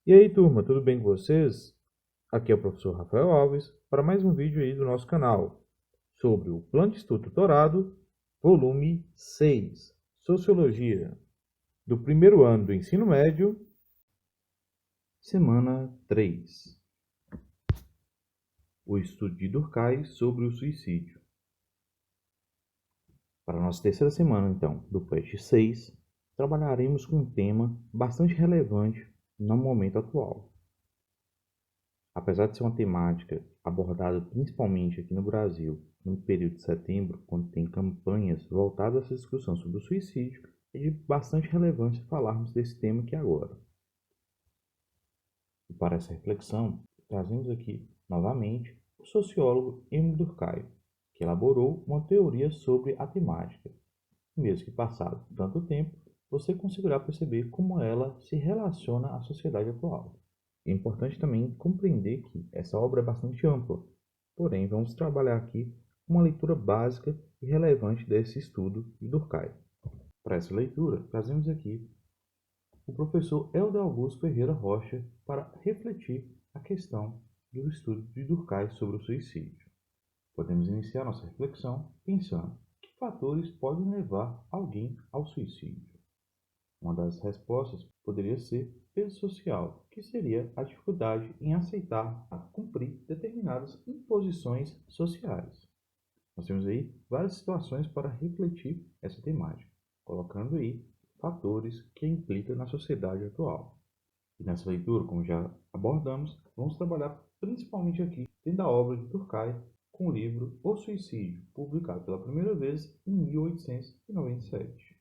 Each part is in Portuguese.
E aí, turma, tudo bem com vocês? Aqui é o professor Rafael Alves para mais um vídeo aí do nosso canal sobre o Plano de Estudo Tutorado, volume 6, Sociologia, do primeiro ano do ensino médio, semana 3. O estudo de Durkheim sobre o suicídio. Para a nossa terceira semana, então, do PET 6, trabalharemos com um tema bastante relevante no momento atual. Apesar de ser uma temática abordada principalmente aqui no Brasil, no período de setembro, quando tem campanhas voltadas a essa discussão sobre o suicídio, é de bastante relevância falarmos desse tema aqui agora. E para essa reflexão, trazemos aqui, novamente, o sociólogo Emile Durkheim, que elaborou uma teoria sobre a temática. Mesmo que passado tanto tempo, você conseguirá perceber como ela se relaciona à sociedade atual. É importante também compreender que essa obra é bastante ampla, porém vamos trabalhar aqui uma leitura básica e relevante desse estudo de Durkheim. Para essa leitura, trazemos aqui o professor Helder Augusto Ferreira Rocha para refletir a questão do estudo de Durkheim sobre o suicídio. Podemos iniciar nossa reflexão pensando que fatores podem levar alguém ao suicídio. Uma das respostas poderia ser peso social, que seria a dificuldade em aceitar cumprir determinadas imposições sociais. Nós temos aí várias situações para refletir essa temática, colocando aí fatores que implicam na sociedade atual. E nessa leitura, como já abordamos, vamos trabalhar principalmente aqui dentro da obra de Durkheim com o livro O Suicídio, publicado pela primeira vez em 1897.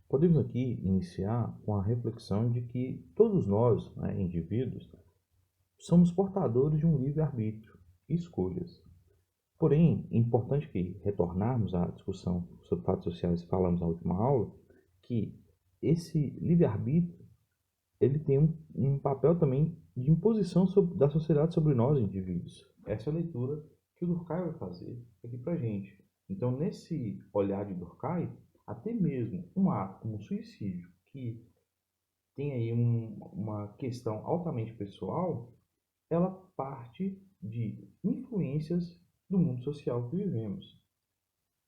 Podemos aqui iniciar com a reflexão de que todos nós, indivíduos, somos portadores de um livre-arbítrio e escolhas. Porém, é importante que retornarmos à discussão sobre fatos sociais que falamos na última aula, que esse livre-arbítrio ele tem um papel também de imposição da sociedade sobre nós, indivíduos. Essa é a leitura que o Durkheim vai fazer aqui para a gente. Então, nesse olhar de Durkheim, até mesmo um ato como o suicídio, que tem aí uma questão altamente pessoal, ela parte de influências do mundo social que vivemos.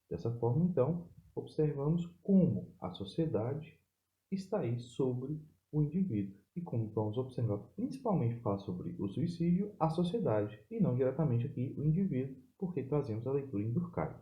Dessa forma, então, observamos como a sociedade está aí sobre o indivíduo. E como vamos observar, principalmente falar sobre o suicídio, a sociedade, e não diretamente aqui o indivíduo, porque trazemos a leitura em Durkheim.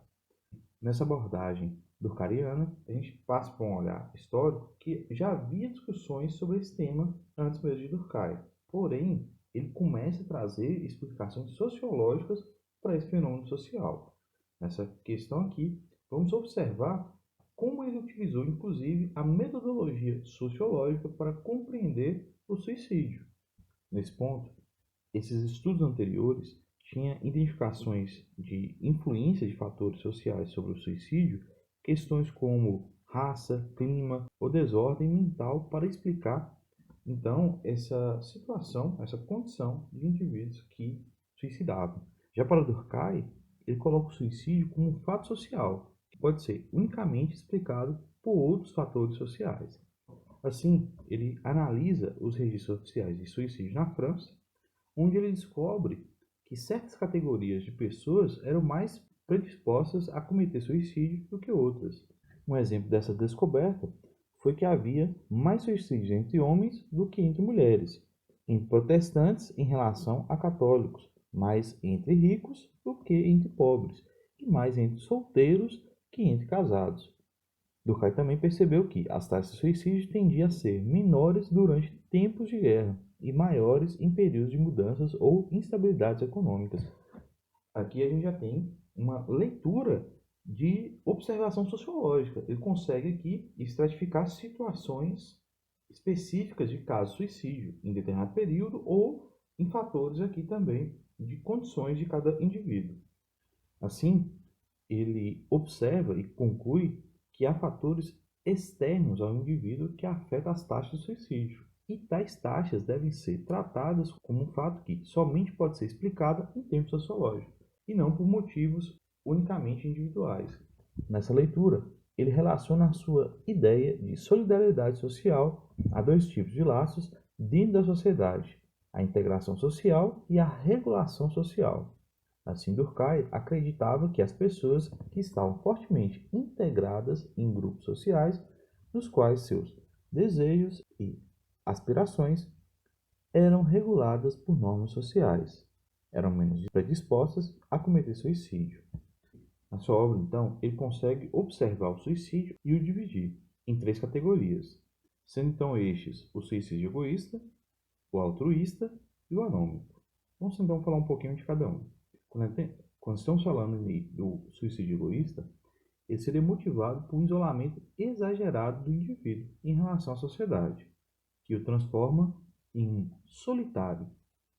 Nessa abordagem durkheimiana, a gente passa por um olhar histórico que já havia discussões sobre esse tema antes mesmo de Durkheim. Porém, ele começa a trazer explicações sociológicas para esse fenômeno social. Nessa questão aqui, vamos observar como ele utilizou, inclusive, a metodologia sociológica para compreender o suicídio. Nesse ponto, esses estudos anteriores tinham identificações de influência de fatores sociais sobre o suicídio, questões como raça, clima ou desordem mental para explicar, então, essa situação, essa condição de indivíduos que suicidavam. Já para Durkheim, ele coloca o suicídio como um fato social, que pode ser unicamente explicado por outros fatores sociais. Assim, ele analisa os registros oficiais de suicídio na França, onde ele descobre que certas categorias de pessoas eram mais predispostas a cometer suicídio do que outras. Um exemplo dessa descoberta foi que havia mais suicídios entre homens do que entre mulheres, entre protestantes em relação a católicos, mais entre ricos do que entre pobres, e mais entre solteiros que entre casados. Durkheim também percebeu que as taxas de suicídio tendiam a ser menores durante tempos de guerra e maiores em períodos de mudanças ou instabilidades econômicas. Aqui a gente já tem uma leitura de observação sociológica. Ele consegue aqui estratificar situações específicas de caso de suicídio em determinado período ou em fatores aqui também de condições de cada indivíduo. Assim, ele observa e conclui que há fatores externos ao indivíduo que afetam as taxas de suicídio. E tais taxas devem ser tratadas como um fato que somente pode ser explicado em termos sociológicos, e não por motivos unicamente individuais. Nessa leitura, ele relaciona a sua ideia de solidariedade social a dois tipos de laços dentro da sociedade: a integração social e a regulação social. Assim, Durkheim acreditava que as pessoas que estavam fortemente integradas em grupos sociais, nos quais seus desejos e aspirações eram reguladas por normas sociais, eram menos predispostas a cometer suicídio. Na sua obra, então, ele consegue observar o suicídio e o dividir em três categorias, sendo então estes o suicídio egoísta, o altruísta e o anônimo. Vamos então falar um pouquinho de cada um. Quando estamos falando do suicídio egoísta, ele seria motivado por um isolamento exagerado do indivíduo em relação à sociedade, que o transforma em um solitário,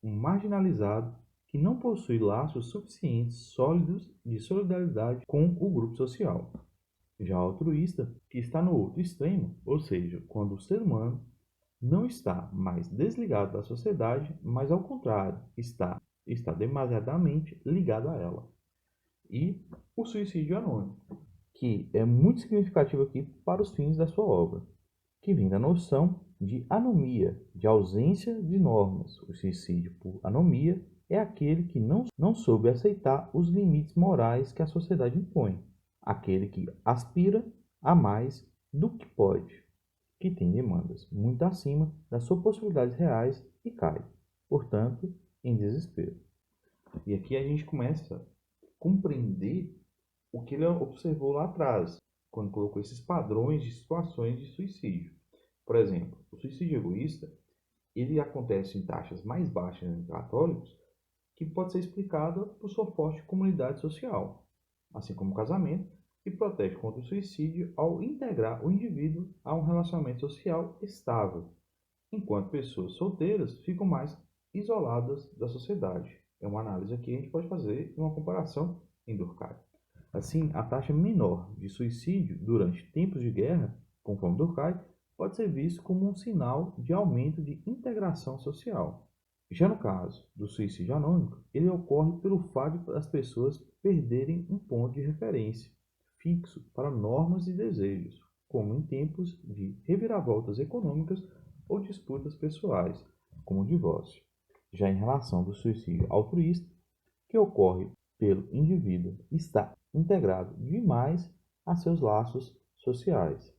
um marginalizado que não possui laços suficientes sólidos de solidariedade com o grupo social. Já o altruísta, que está no outro extremo, ou seja, quando o ser humano não está mais desligado da sociedade, mas ao contrário, está demasiadamente ligado a ela. E o suicídio anônimo, que é muito significativo aqui para os fins da sua obra, que vem da noção de anomia, de ausência de normas. O suicídio por anomia é aquele que não soube aceitar os limites morais que a sociedade impõe, aquele que aspira a mais do que pode, que tem demandas muito acima das suas possibilidades reais e cai, portanto, em desespero. E aqui a gente começa a compreender o que ele observou lá atrás, quando colocou esses padrões de situações de suicídio. Por exemplo, o suicídio egoísta, ele acontece em taxas mais baixas entre católicos, que pode ser explicada por sua forte comunidade social, assim como o casamento, que protege contra o suicídio ao integrar o indivíduo a um relacionamento social estável, enquanto pessoas solteiras ficam mais isoladas da sociedade. É uma análise aqui que a gente pode fazer uma comparação em Durkheim. Assim, a taxa menor de suicídio durante tempos de guerra, conforme Durkheim, pode ser visto como um sinal de aumento de integração social. Já no caso do suicídio anônimo, ele ocorre pelo fato das pessoas perderem um ponto de referência fixo para normas e desejos, como em tempos de reviravoltas econômicas ou disputas pessoais, como o divórcio. Já em relação do suicídio altruísta, que ocorre pelo indivíduo estar integrado demais a seus laços sociais,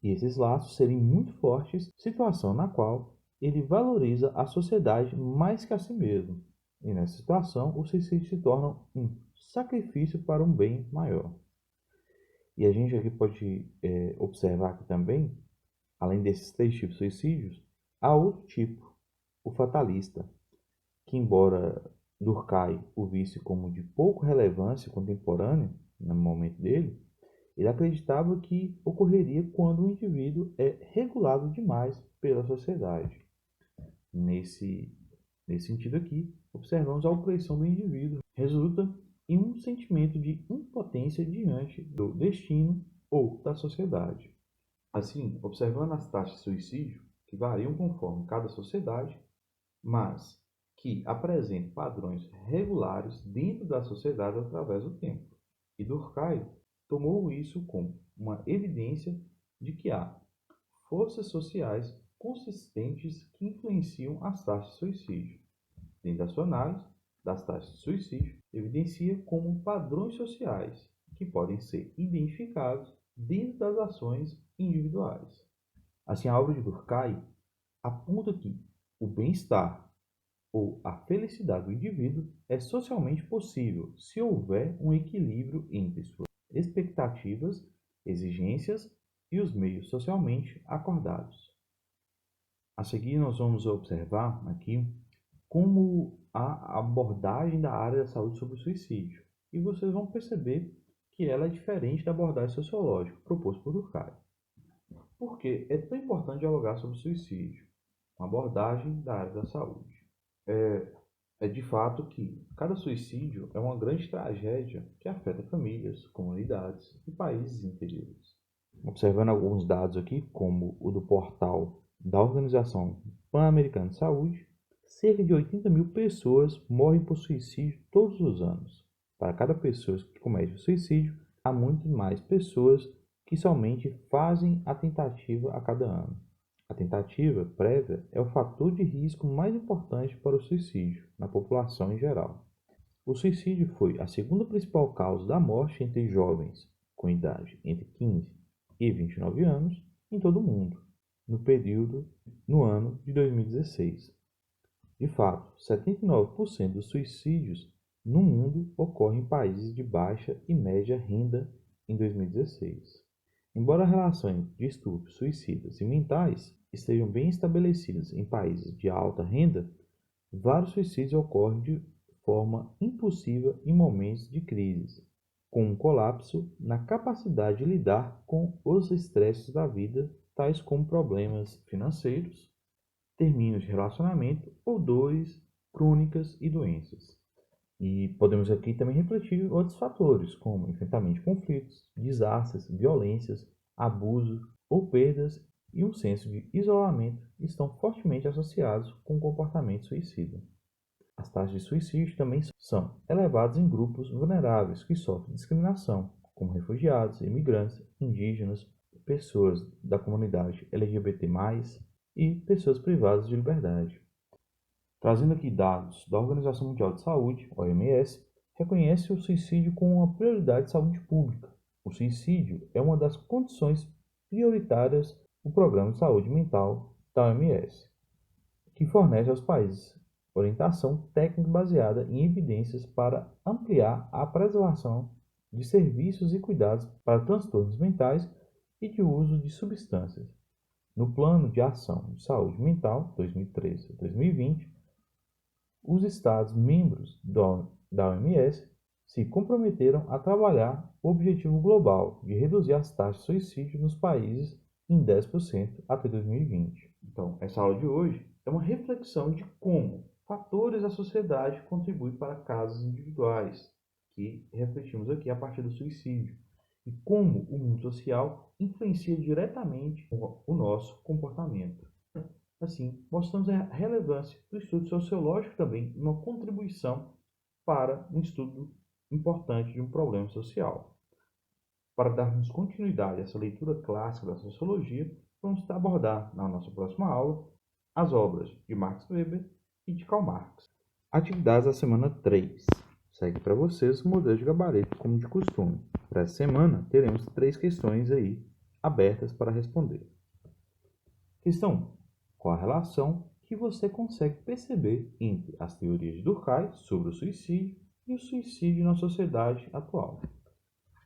e esses laços serem muito fortes, situação na qual ele valoriza a sociedade mais que a si mesmo. E nessa situação, o suicídio se torna um sacrifício para um bem maior. E a gente aqui pode observar que também, além desses três tipos de suicídios, há outro tipo, o fatalista, que embora Durkheim o visse como de pouca relevância contemporânea no momento dele, ele acreditava que ocorreria quando o indivíduo é regulado demais pela sociedade. Nesse sentido aqui, observamos a opressão do indivíduo. Resulta em um sentimento de impotência diante do destino ou da sociedade. Assim, observando as taxas de suicídio, que variam conforme cada sociedade, mas que apresentam padrões regulares dentro da sociedade através do tempo. E Durkheim tomou isso como uma evidência de que há forças sociais consistentes que influenciam as taxas de suicídio. Dentro da sua análise das taxas de suicídio, evidencia como padrões sociais que podem ser identificados dentro das ações individuais. Assim, a obra de Durkheim aponta que o bem-estar ou a felicidade do indivíduo é socialmente possível se houver um equilíbrio entre suas expectativas, exigências e os meios socialmente acordados. A seguir, nós vamos observar aqui como a abordagem da área da saúde sobre o suicídio. E vocês vão perceber que ela é diferente da abordagem sociológica proposta por Durkheim. Por que é tão importante dialogar sobre o suicídio? Uma abordagem da área da saúde. É de fato que cada suicídio é uma grande tragédia que afeta famílias, comunidades e países inteiros. Observando alguns dados aqui, como o do portal da Organização Pan-Americana de Saúde, cerca de 80 mil pessoas morrem por suicídio todos os anos. Para cada pessoa que comete suicídio, há muito mais pessoas que somente fazem a tentativa a cada ano. A tentativa prévia é o fator de risco mais importante para o suicídio na população em geral. O suicídio foi a segunda principal causa da morte entre jovens com idade entre 15 e 29 anos em todo o mundo, no ano de 2016. De fato, 79% dos suicídios no mundo ocorrem em países de baixa e média renda em 2016. Embora relações de estupros, suicidas e mentais estejam bem estabelecidas em países de alta renda, vários suicídios ocorrem de forma impulsiva em momentos de crise, com um colapso na capacidade de lidar com os estresses da vida, tais como problemas financeiros, términos de relacionamento ou dores crônicas e doenças. E podemos aqui também refletir outros fatores, como enfrentamento de conflitos, desastres, violências, abuso ou perdas e um senso de isolamento estão fortemente associados com o comportamento suicida. As taxas de suicídio também são elevadas em grupos vulneráveis que sofrem discriminação, como refugiados, imigrantes, indígenas, pessoas da comunidade LGBT+, e pessoas privadas de liberdade. Trazendo aqui dados da Organização Mundial de Saúde, OMS, reconhece o suicídio como uma prioridade de saúde pública. O suicídio é uma das condições prioritárias do Programa de Saúde Mental da OMS, que fornece aos países orientação técnica baseada em evidências para ampliar a preservação de serviços e cuidados para transtornos mentais e de uso de substâncias. No Plano de Ação de Saúde Mental 2013 a 2020, os Estados-membros da OMS se comprometeram a trabalhar o objetivo global de reduzir as taxas de suicídio nos países em 10% até 2020. Então, essa aula de hoje é uma reflexão de como fatores da sociedade contribuem para casos individuais, que refletimos aqui a partir do suicídio, e como o mundo social influencia diretamente o nosso comportamento. Assim, mostramos a relevância do estudo sociológico também, uma contribuição para um estudo importante de um problema social. Para darmos continuidade a essa leitura clássica da sociologia, vamos abordar na nossa próxima aula as obras de Max Weber e de Karl Marx. Atividades da semana 3. Segue para vocês o modelo de gabarito como de costume. Para essa semana, teremos 3 questões aí abertas para responder. Questão 1. Qual a relação que você consegue perceber entre as teorias de Durkheim sobre o suicídio e o suicídio na sociedade atual?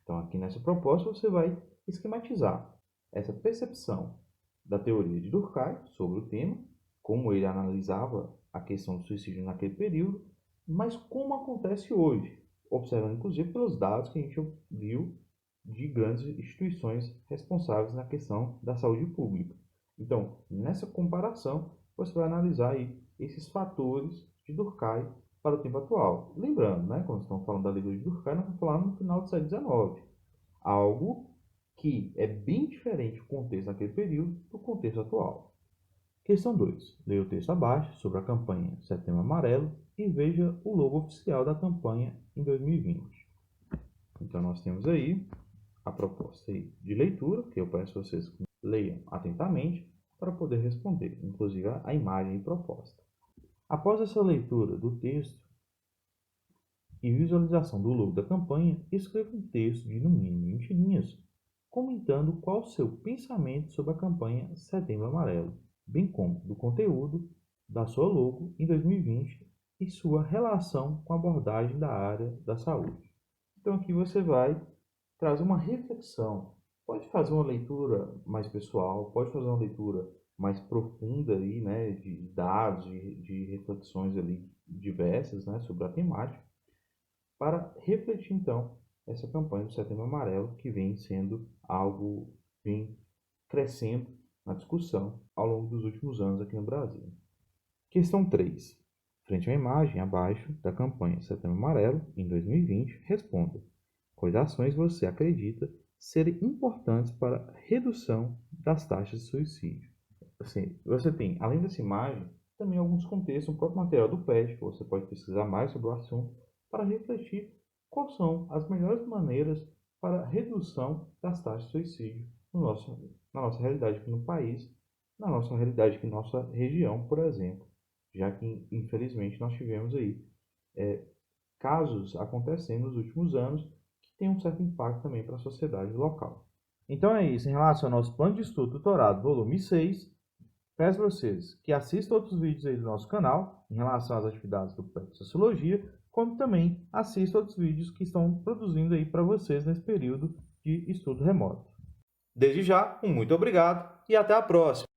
Então, aqui nessa proposta, você vai esquematizar essa percepção da teoria de Durkheim sobre o tema, como ele analisava a questão do suicídio naquele período, mas como acontece hoje, observando inclusive pelos dados que a gente viu de grandes instituições responsáveis na questão da saúde pública. Então, nessa comparação, você vai analisar aí esses fatores de Durkheim para o tempo atual. Lembrando, né, quando estamos falando da leitura de Durkheim, nós estamos falando no final do século XIX. Algo que é bem diferente o contexto naquele período do contexto atual. Questão 2. Leia o texto abaixo sobre a campanha Setembro Amarelo e veja o logo oficial da campanha em 2020. Então, nós temos aí a proposta aí de leitura, que eu peço a vocês que leiam atentamente para poder responder, inclusive a imagem proposta. Após essa leitura do texto e visualização do logo da campanha, escreva um texto de no mínimo 20 linhas, comentando qual o seu pensamento sobre a campanha Setembro Amarelo, bem como do conteúdo da sua logo em 2020 e sua relação com a abordagem da área da saúde. Então aqui você vai trazer uma reflexão. Pode fazer uma leitura mais pessoal, pode fazer uma leitura mais profunda aí, né, de dados, de reflexões ali diversas, né, sobre a temática, para refletir então essa campanha do Setembro Amarelo, que vem sendo algo, vem crescendo na discussão ao longo dos últimos anos aqui no Brasil. Questão 3. Frente à imagem abaixo da campanha Setembro Amarelo, em 2020, responda: quais ações você acredita serem importantes para a redução das taxas de suicídio? Assim, você tem, além dessa imagem, também alguns contextos, um próprio material do PET, que você pode pesquisar mais sobre o assunto, para refletir quais são as melhores maneiras para a redução das taxas de suicídio na nossa realidade aqui no país, na nossa realidade aqui, nossa região, por exemplo, já que, infelizmente, nós tivemos aí casos acontecendo nos últimos anos que têm um certo impacto também para a sociedade local. Então é isso, em relação ao nosso plano de estudo tutorado, volume 6, peço a vocês que assistam outros vídeos aí do nosso canal em relação às atividades do PET Sociologia, como também assistam outros vídeos que estão produzindo aí para vocês nesse período de estudo remoto. Desde já, um muito obrigado e até a próxima!